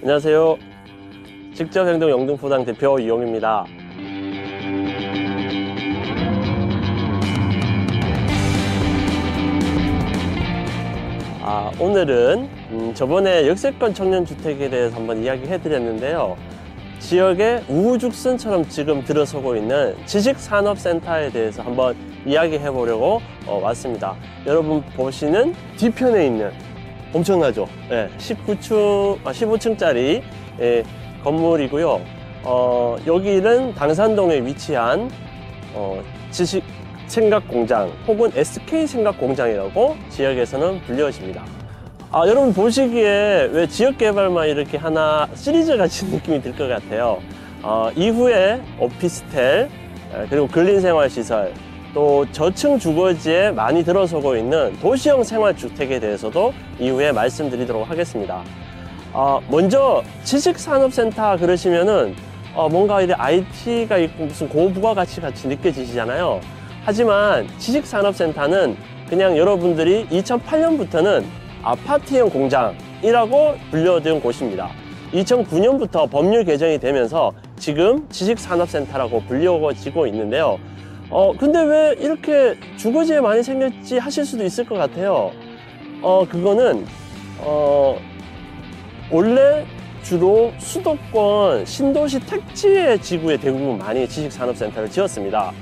안녕하세요. 직접행동 영등포당 대표 이용입니다. 오늘은 저번에 역세권 청년주택에 대해서 한번 이야기해 드렸는데요. 지역의 우후죽순처럼 지금 들어서고 있는 지식산업센터에 대해서 한번 이야기해 보려고 왔습니다. 여러분 보시는 뒤편에 있는 엄청나죠? 네, 15층짜리 건물이고요. 여기는 당산동에 위치한 지식생각공장 혹은 SK생각공장이라고 지역에서는 불려집니다. 여러분 보시기에 왜 지역개발만 이렇게 하나 시리즈 같은 느낌이 들 것 같아요. 이후에 오피스텔 그리고 근린생활시설 또 저층 주거지에 많이 들어서고 있는 도시형 생활주택에 대해서도 이후에 말씀드리도록 하겠습니다. 먼저 지식산업센터 그러시면은 뭔가 이제 IT가 있고 무슨 고부가가치 같이 느껴지시잖아요. 하지만 지식산업센터는 그냥 여러분들이 2008년부터는 아파트형 공장이라고 불려진 곳입니다. 2009년부터 법률 개정이 되면서 지금 지식산업센터라고 불려지고 있는데요. 근데 왜 이렇게 주거지에 많이 생겼지 하실 수도 있을 것 같아요. 그거는 원래 주로 수도권 신도시 택지의 지구에 대부분 많이 지식산업센터를 지었습니다.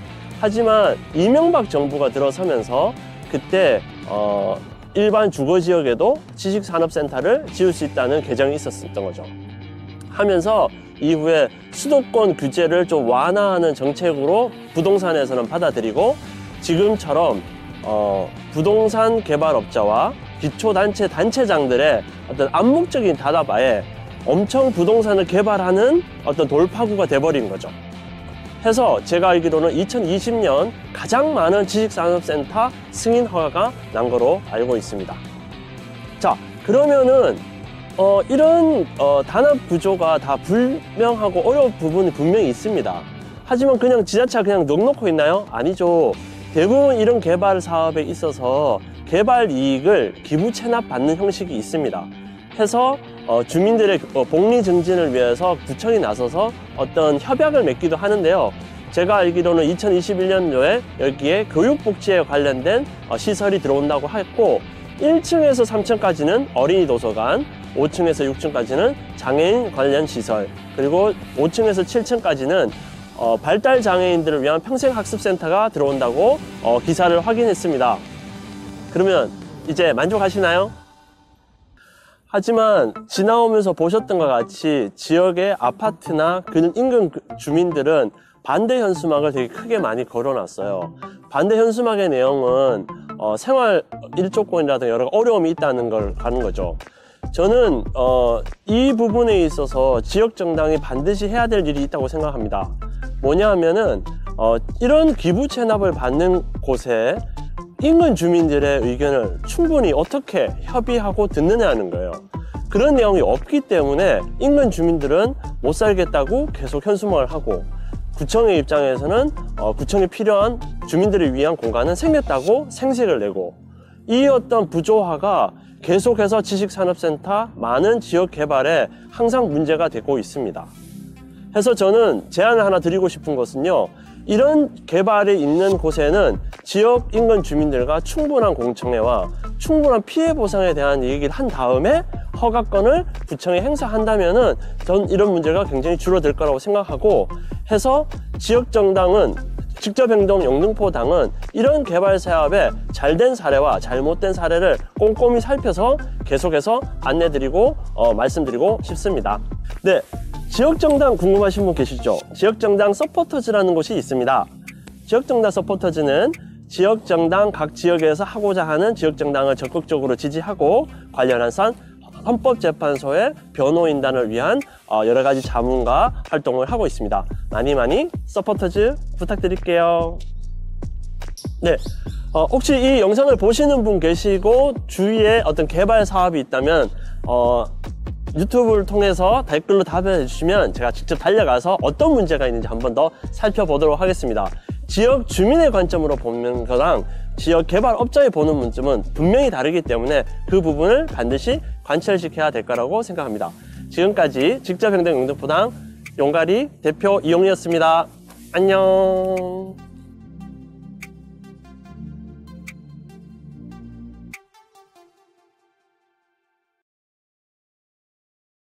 하지만 이명박 정부가 들어서면서 그때 일반 주거지역에도 지식산업센터를 지을 수 있다는 개정이 있었던 거죠. 하면서 이후에 수도권 규제를 좀 완화하는 정책으로 부동산에서는 받아들이고 지금처럼 부동산 개발업자와 기초단체 단체장들의 어떤 암묵적인 다다바에 엄청 부동산을 개발하는 어떤 돌파구가 돼버린 거죠. 해서 제가 알기로는 2020년 가장 많은 지식산업센터 승인 허가가 난 거로 알고 있습니다. 자, 그러면은 이런 단합 구조가 다 불명하고 어려운 부분이 분명히 있습니다. 하지만 그냥 지자체가 그냥 넉넉히 있나요? 아니죠. 대부분 이런 개발 사업에 있어서 개발 이익을 기부 체납 받는 형식이 있습니다. 해서 주민들의 복리 증진을 위해서 구청이 나서서 어떤 협약을 맺기도 하는데요. 제가 알기로는 2021년도에 여기에 교육복지에 관련된 시설이 들어온다고 했고 1층에서 3층까지는 어린이 도서관, 5층에서 6층까지는 장애인 관련 시설, 그리고 5층에서 7층까지는 발달 장애인들을 위한 평생학습센터가 들어온다고 기사를 확인했습니다. 그러면 이제 만족하시나요? 하지만 지나오면서 보셨던 것 같이 지역의 아파트나 그 인근 주민들은 반대 현수막을 되게 크게 많이 걸어놨어요. 반대 현수막의 내용은 생활 일조권이라든가 여러 어려움이 있다는 걸 가는 거죠. 저는 이 부분에 있어서 지역정당이 반드시 해야 될 일이 있다고 생각합니다. 뭐냐 하면은 이런 기부 체납을 받는 곳에 인근 주민들의 의견을 충분히 어떻게 협의하고 듣느냐는 거예요. 그런 내용이 없기 때문에 인근 주민들은 못 살겠다고 계속 현수막을 하고 구청의 입장에서는 구청에 필요한 주민들을 위한 공간은 생겼다고 생색을 내고 이 어떤 부조화가 계속해서 지식산업센터 많은 지역 개발에 항상 문제가 되고 있습니다. 해서 저는 제안을 하나 드리고 싶은 것은요. 이런 개발이 있는 곳에는 지역 인근 주민들과 충분한 공청회와 충분한 피해 보상에 대한 얘기를 한 다음에 허가권을 구청에 행사한다면은 전 이런 문제가 굉장히 줄어들 거라고 생각하고 해서 지역정당은 직접행동 영등포당은 이런 개발 사업에 잘된 사례와 잘못된 사례를 꼼꼼히 살펴서 계속해서 안내드리고 말씀드리고 싶습니다. 네. 지역정당 궁금하신 분 계시죠? 지역정당 서포터즈라는 곳이 있습니다. 지역정당 서포터즈는 지역정당 각 지역에서 하고자 하는 지역정당을 적극적으로 지지하고 관련한 헌법재판소의 변호인단을 위한 여러 가지 자문과 활동을 하고 있습니다. 많이 서포터즈 부탁드릴게요. 네, 혹시 이 영상을 보시는 분 계시고 주위에 어떤 개발 사업이 있다면 유튜브를 통해서 댓글로 답변해 주시면 제가 직접 달려가서 어떤 문제가 있는지 한 번 더 살펴보도록 하겠습니다. 지역 주민의 관점으로 보는 거랑 지역 개발업자의 보는 문점은 분명히 다르기 때문에 그 부분을 반드시 관철시켜야 될 거라고 생각합니다. 지금까지 직접행동 영등포당 용가리 대표 이용이었습니다. 안녕.